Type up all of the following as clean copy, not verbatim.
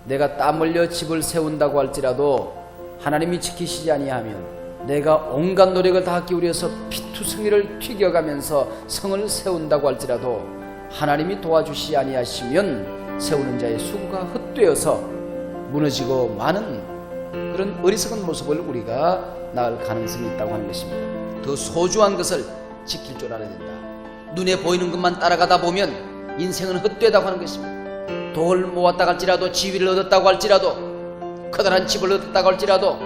내가 땀 흘려 집을 세운다고 할지라도 하나님이 지키시지 아니하면, 내가 온갖 노력을 다 기울여서 피투성이를 튀겨가면서 성을 세운다고 할지라도 하나님이 도와주시지 아니하시면 세우는 자의 수고가 헛되어서 무너지고 마는 그런 어리석은 모습을 우리가 낳을 가능성이 있다고 하는 것입니다. 더 소중한 것을 지킬 줄 알아야 된다. 눈에 보이는 것만 따라가다 보면 인생은 헛되다고 하는 것입니다. 돈을 모았다고 할지라도, 지위를 얻었다고 할지라도, 커다란 집을 얻었다고 할지라도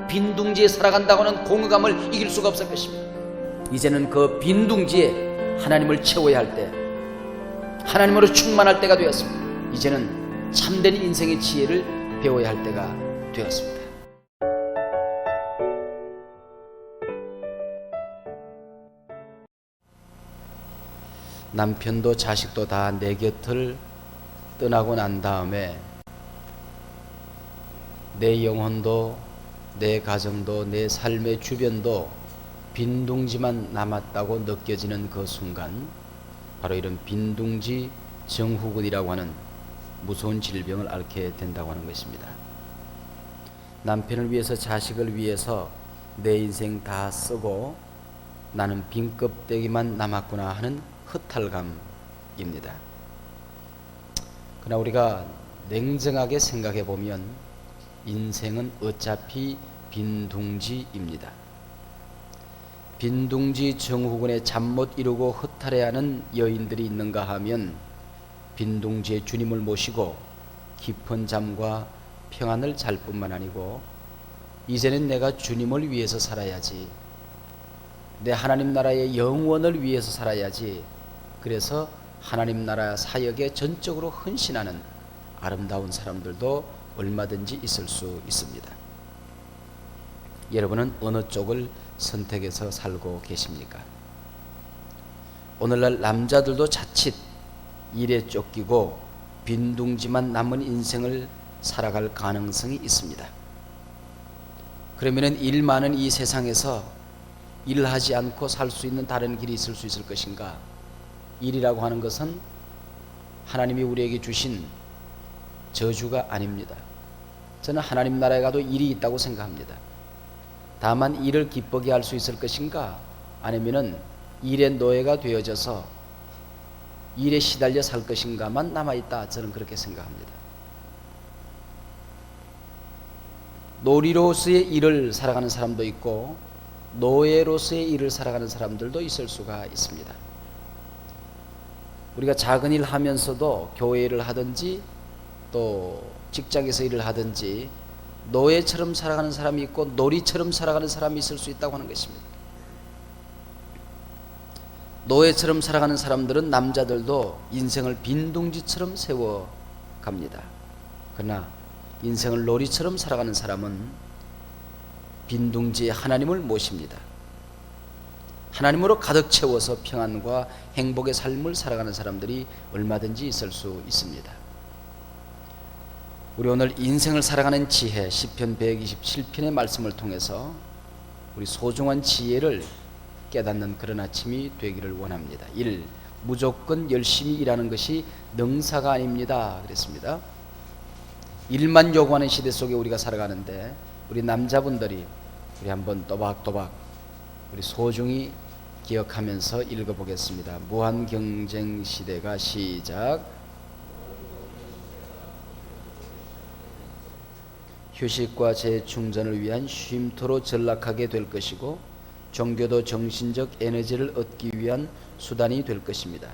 빈둥지에 살아간다고 하는 공허감을 이길 수가 없을 것입니다. 이제는 그 빈둥지에 하나님을 채워야 할 때, 하나님으로 충만할 때가 되었습니다. 이제는 참된 인생의 지혜를 배워야 할 때가 되었습니다. 남편도 자식도 다 내 곁을 떠나고 난 다음에 내 영혼도, 내 가정도, 내 삶의 주변도 빈둥지만 남았다고 느껴지는 그 순간, 바로 이런 빈둥지 정후군이라고 하는 무서운 질병을 앓게 된다고 하는 것입니다. 남편을 위해서, 자식을 위해서 내 인생 다 쓰고 나는 빈 껍데기만 남았구나 하는 허탈감입니다. 그러나 우리가 냉정하게 생각해 보면 인생은 어차피 빈둥지입니다. 빈둥지 정후군에 잠 못 이루고 허탈해하는 여인들이 있는가 하면 빈둥지에 주님을 모시고 깊은 잠과 평안을 잘 뿐만 아니고, 이제는 내가 주님을 위해서 살아야지, 내 하나님 나라의 영원을 위해서 살아야지, 그래서 하나님 나라 사역에 전적으로 헌신하는 아름다운 사람들도 얼마든지 있을 수 있습니다. 여러분은 어느 쪽을 선택해서 살고 계십니까? 오늘날 남자들도 자칫 일에 쫓기고 빈둥지만 남은 인생을 살아갈 가능성이 있습니다. 그러면 일 많은 이 세상에서 일하지 않고 살 수 있는 다른 길이 있을 수 있을 것인가? 일이라고 하는 것은 하나님이 우리에게 주신 저주가 아닙니다. 저는 하나님 나라에 가도 일이 있다고 생각합니다. 다만 일을 기쁘게 할 수 있을 것인가? 아니면은 일의 노예가 되어져서 일에 시달려 살 것인가만 남아있다, 저는 그렇게 생각합니다. 놀이로서의 일을 살아가는 사람도 있고 노예로서의 일을 살아가는 사람들도 있을 수가 있습니다. 우리가 작은 일 하면서도 교회 일을 하든지 또 직장에서 일을 하든지 노예처럼 살아가는 사람이 있고 놀이처럼 살아가는 사람이 있을 수 있다고 하는 것입니다. 노예처럼 살아가는 사람들은 남자들도 인생을 빈둥지처럼 세워갑니다. 그러나 인생을 놀이처럼 살아가는 사람은 빈둥지에 하나님을 모십니다. 하나님으로 가득 채워서 평안과 행복의 삶을 살아가는 사람들이 얼마든지 있을 수 있습니다. 우리 오늘 인생을 살아가는 지혜, 시편 127편의 말씀을 통해서 우리 소중한 지혜를 깨닫는 그런 아침이 되기를 원합니다. 1. 무조건 열심히 일하는 것이 능사가 아닙니다. 그랬습니다. 일만 요구하는 시대 속에 우리가 살아가는데, 우리 남자분들이 우리 한번 또박또박 우리 소중히 기억하면서 읽어보겠습니다. 무한 경쟁 시대가 시작. 휴식과 재충전을 위한 쉼터로 전락하게 될 것이고, 종교도 정신적 에너지를 얻기 위한 수단이 될 것입니다.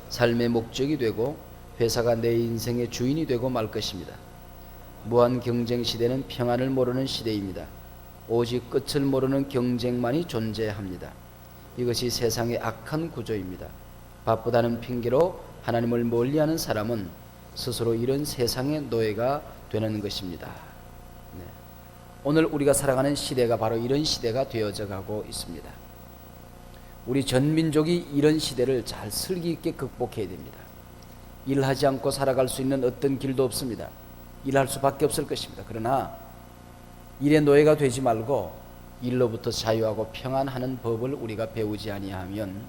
삶의 목적이 되고 회사가 내 인생의 주인이 되고 말 것입니다. 무한 경쟁 시대는 평안을 모르는 시대입니다. 오직 끝을 모르는 경쟁만이 존재합니다. 이것이 세상의 악한 구조입니다. 바쁘다는 핑계로 하나님을 멀리하는 사람은 스스로 이런 세상의 노예가 되는 것입니다. 네. 오늘 우리가 살아가는 시대가 바로 이런 시대가 되어져 가고 있습니다. 우리 전 민족이 이런 시대를 잘 슬기 있게 극복해야 됩니다. 일하지 않고 살아갈 수 있는 어떤 길도 없습니다. 일할 수밖에 없을 것입니다. 그러나 일의 노예가 되지 말고 일로부터 자유하고 평안하는 법을 우리가 배우지 아니하면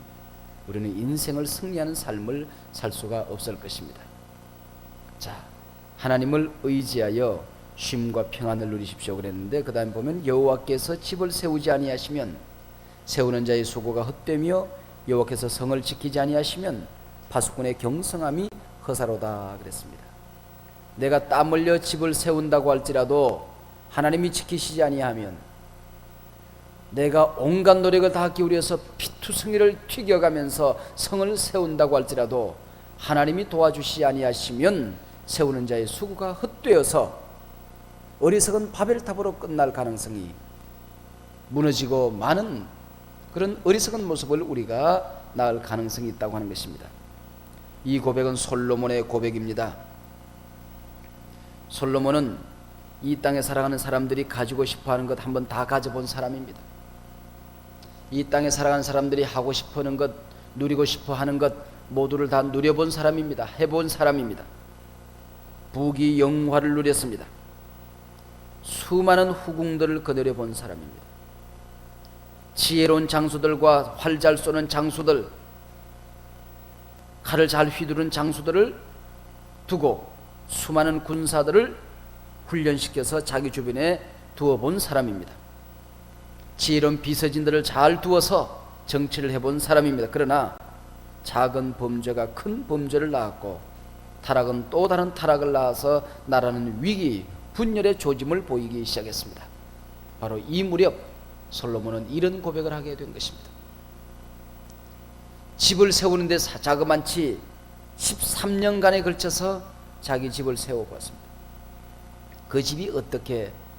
우리는 인생을 승리하는 삶을 살 수가 없을 것입니다. 자, 하나님을 의지하여 쉼과 평안을 누리십시오 그랬는데, 그 다음에 보면 여호와께서 집을 세우지 아니하시면 세우는 자의 수고가 헛되며 여호와께서 성을 지키지 아니하시면 파수꾼의 경성함이 허사로다 그랬습니다. 내가 땀 흘려 집을 세운다고 할지라도 하나님이 지키시지 아니하면, 내가 온갖 노력을 다 기울여서 피투성이를 튀겨가면서 성을 세운다고 할지라도 하나님이 도와주시지 아니하시면 세우는 자의 수고가 헛되어서 어리석은 바벨탑으로 끝날 가능성이, 무너지고 많은 그런 어리석은 모습을 우리가 낳을 가능성이 있다고 하는 것입니다. 이 고백은 솔로몬의 고백입니다. 솔로몬은 이 땅에 살아가는 사람들이 가지고 싶어하는 것 한번 다 가져본 사람입니다. 이 땅에 살아가는 사람들이 하고 싶어하는 것, 누리고 싶어하는 것 모두를 다 누려본 사람입니다. 해본 사람입니다. 부귀 영화를 누렸습니다. 수많은 후궁들을 거느려 본 사람입니다. 지혜로운 장수들과 활 잘 쏘는 장수들, 칼을 잘 휘두른 장수들을 두고 수많은 군사들을 훈련시켜서 자기 주변에 두어본 사람입니다. 지혜로운 비서진들을 잘 두어서 정치를 해본 사람입니다. 그러나 작은 범죄가 큰 범죄를 낳았고, 타락은 또 다른 타락을 낳아서 나라는 위기 분열의 조짐을 보이기 시작했습니다. 바로 이 무렵 솔로몬은 이런 고백을 하게 된 것입니다. 집을 세우는데 자그만치 13년간에 걸쳐서 자기 집을 세워보았습니다. 그 집이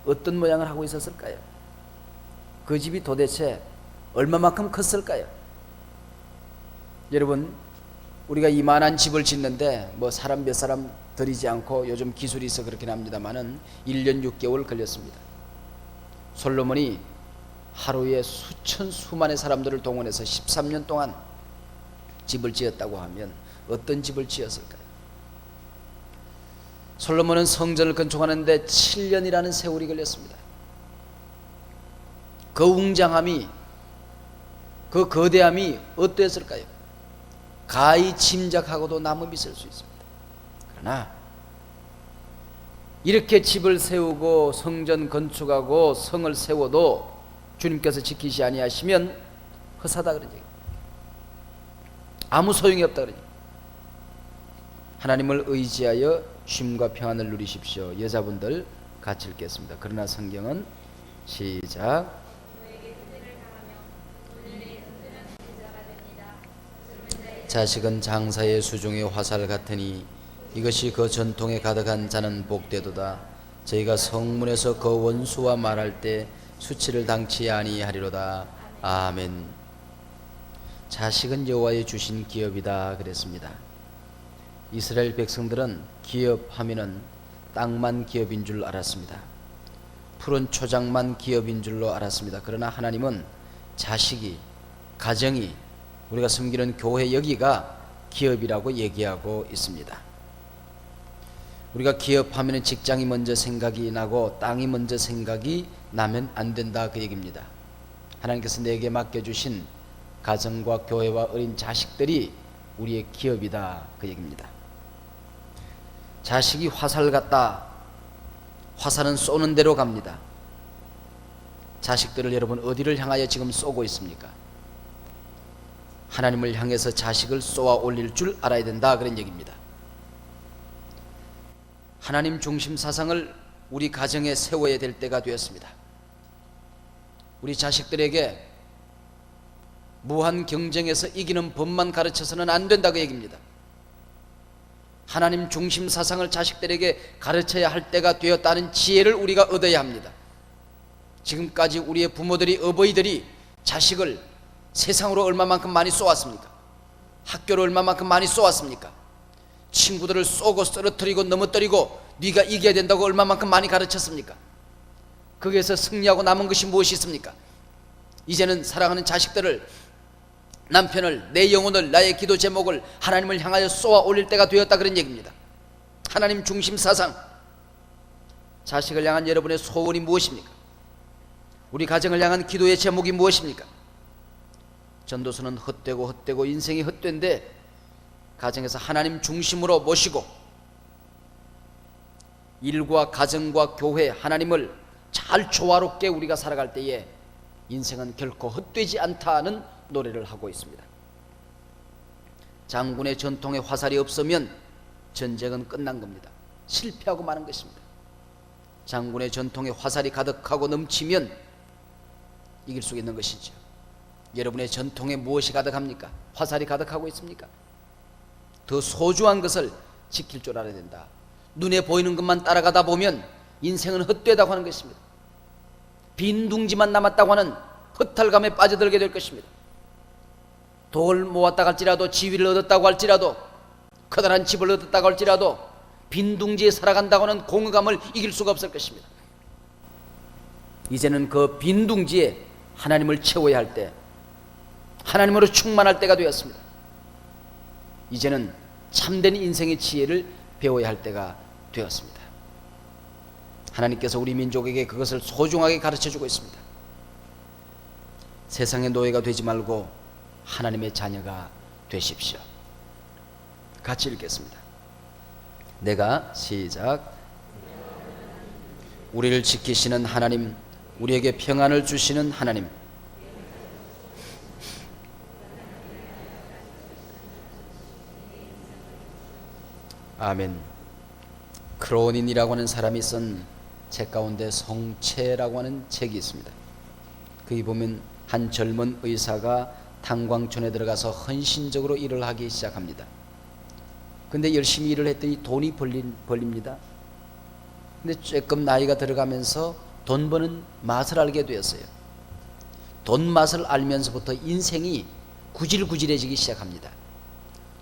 어떤 모양을 하고 있었을까요? 그 집이 도대체 얼마만큼 컸을까요? 여러분, 우리가 이만한 집을 짓는데 뭐 사람 몇 사람 들이지 않고, 요즘 기술이 있어 그렇긴 합니다만은 1년 6개월 걸렸습니다. 솔로몬이 하루에 수만의 사람들을 동원해서 13년 동안 집을 지었다고 하면 어떤 집을 지었을까요? 솔로몬은 성전을 건축하는데 7년이라는 세월이 걸렸습니다. 그 웅장함이, 그 거대함이 어땠을까요? 가히 짐작하고도 남음이 있을 수 있습니다. 그러나 이렇게 집을 세우고 성전 건축하고 성을 세워도 주님께서 지키시 아니하시면 허사다 그런 얘기입니다. 아무 소용이 없다 그런 얘기입니다. 하나님을 의지하여 쉼과 평안을 누리십시오. 여자분들 같이 읽겠습니다. 그러나 성경은 시작. 자식은 장사의 수종의 화살 같으니 이것이 그 전통에 가득한 자는 복되도다. 저희가 성문에서 그 원수와 말할 때 수치를 당치 아니하리로다. 아멘. 자식은 여호와의 주신 기업이다 그랬습니다. 이스라엘 백성들은 기업하면은 땅만 기업인 줄 알았습니다. 푸른 초장만 기업인 줄로 알았습니다. 그러나 하나님은 자식이, 가정이, 우리가 섬기는 교회 여기가 기업이라고 얘기하고 있습니다. 우리가 기업하면 직장이 먼저 생각이 나고 땅이 먼저 생각이 나면 안 된다 그 얘기입니다. 하나님께서 내게 맡겨주신 가정과 교회와 어린 자식들이 우리의 기업이다 그 얘기입니다. 자식이 화살 같다. 화살은 쏘는 대로 갑니다. 자식들을 여러분 어디를 향하여 지금 쏘고 있습니까? 하나님을 향해서 자식을 쏘아 올릴 줄 알아야 된다 그런 얘기입니다. 하나님 중심 사상을 우리 가정에 세워야 될 때가 되었습니다. 우리 자식들에게 무한 경쟁에서 이기는 법만 가르쳐서는 안 된다 그 얘기입니다. 하나님 중심 사상을 자식들에게 가르쳐야 할 때가 되었다는 지혜를 우리가 얻어야 합니다. 지금까지 우리의 부모들이, 어버이들이 자식을 세상으로 얼마만큼 많이 쏘았습니까? 학교를 얼마만큼 많이 쏘았습니까? 친구들을 쏘고 쓰러뜨리고 넘어뜨리고 네가 이겨야 된다고 얼마만큼 많이 가르쳤습니까? 거기에서 승리하고 남은 것이 무엇이 있습니까? 이제는 사랑하는 자식들을, 남편을, 내 영혼을, 나의 기도 제목을 하나님을 향하여 쏘아 올릴 때가 되었다 그런 얘기입니다. 하나님 중심 사상. 자식을 향한 여러분의 소원이 무엇입니까? 우리 가정을 향한 기도의 제목이 무엇입니까? 전도서는 헛되고 인생이 헛된데 가정에서 하나님 중심으로 모시고 일과 가정과 교회, 하나님을 잘 조화롭게 우리가 살아갈 때에 인생은 결코 헛되지 않다는 노래를 하고 있습니다. 장군의 전통에 화살이 없으면 전쟁은 끝난 겁니다. 실패하고 마는 것입니다. 장군의 전통에 화살이 가득하고 넘치면 이길 수 있는 것이죠. 여러분의 전통에 무엇이 가득합니까? 화살이 가득하고 있습니까? 더 소중한 것을 지킬 줄 알아야 된다. 눈에 보이는 것만 따라가다 보면 인생은 헛되다고 하는 것입니다. 빈 둥지만 남았다고 하는 허탈감에 빠져들게 될 것입니다. 돌 모았다고 할지라도, 지위를 얻었다고 할지라도, 커다란 집을 얻었다고 할지라도 빈 둥지에 살아간다고 하는 공허감을 이길 수가 없을 것입니다. 이제는 그 빈 둥지에 하나님을 채워야 할 때, 하나님으로 충만할 때가 되었습니다. 이제는 참된 인생의 지혜를 배워야 할 때가 되었습니다. 하나님께서 우리 민족에게 그것을 소중하게 가르쳐주고 있습니다. 세상의 노예가 되지 말고 하나님의 자녀가 되십시오. 같이 읽겠습니다. 내가 시작. 우리를 지키시는 하나님, 우리에게 평안을 주시는 하나님, 아멘. 크로닌이라고 하는 사람이 쓴 책 가운데 성체라고 하는 책이 있습니다. 거기 보면 한 젊은 의사가 탄광촌에 들어가서 헌신적으로 일을 하기 시작합니다. 근데 열심히 일을 했더니 돈이 벌립니다. 근데 조금 나이가 들어가면서 돈 버는 맛을 알게 되었어요. 돈 맛을 알면서부터 인생이 구질구질해지기 시작합니다.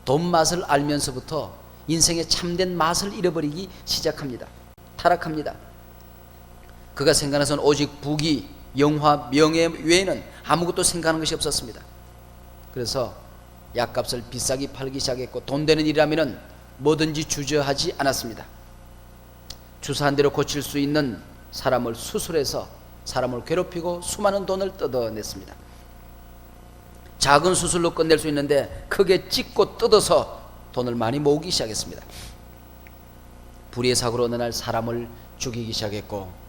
돈 맛을 알면서부터 인생의 참된 맛을 잃어버리기 시작합니다. 타락합니다. 그가 생각해서는 오직 부귀, 영화, 명예 외에는 아무것도 생각하는 것이 없었습니다. 그래서 약값을 비싸게 팔기 시작했고, 돈 되는 일이라면 뭐든지 주저하지 않았습니다. 주사한 대로 고칠 수 있는 사람을 수술해서 사람을 괴롭히고 수많은 돈을 뜯어냈습니다. 작은 수술로 끝낼 수 있는데 크게 찢고 뜯어서 돈을 많이 모으기 시작했습니다. 불의의 사고로 어느 날 사람을 죽이기 시작했고,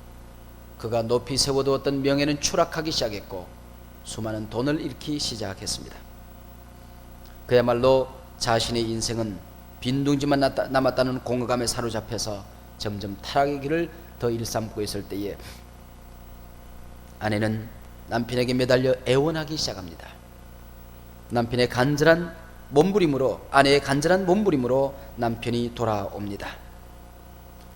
그가 높이 세워두었던 명예는 추락하기 시작했고, 수많은 돈을 잃기 시작했습니다. 그야말로 자신의 인생은 빈둥지만 남았다는 공허감에 사로잡혀서 점점 타락의 길을 더 일삼고 있을 때에 아내는 남편에게 매달려 애원하기 시작합니다. 남편의 간절한 몸부림으로, 아내의 간절한 몸부림으로 남편이 돌아옵니다.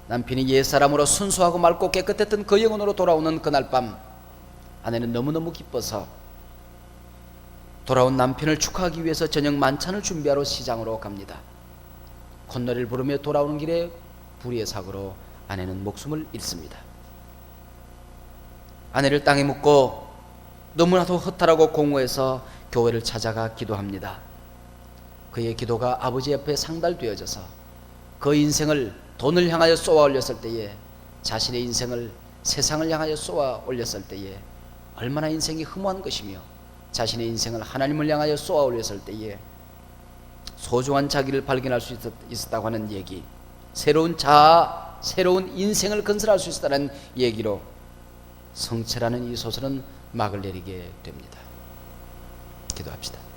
남편이 옛사람으로 순수하고 맑고 깨끗했던 그 영혼으로 돌아오는 그날 밤, 아내는 너무너무 기뻐서 돌아온 남편을 축하하기 위해서 저녁 만찬을 준비하러 시장으로 갑니다. 콧노래를 부르며 돌아오는 길에 불의의 사고로 아내는 목숨을 잃습니다. 아내를 땅에 묻고 너무나도 허탈하고 공허해서 교회를 찾아가 기도합니다. 그의 기도가 아버지 옆에 상달되어져서 그 인생을 돈을 향하여 쏘아 올렸을 때에, 자신의 인생을 세상을 향하여 쏘아 올렸을 때에 얼마나 인생이 허무한 것이며, 자신의 인생을 하나님을 향하여 쏘아 올렸을 때에 소중한 자기를 발견할 수 있었다고 하는 얘기, 새로운 자아, 새로운 인생을 건설할 수 있었다는 얘기로 성체라는 이 소설은 막을 내리게 됩니다. 기도합시다.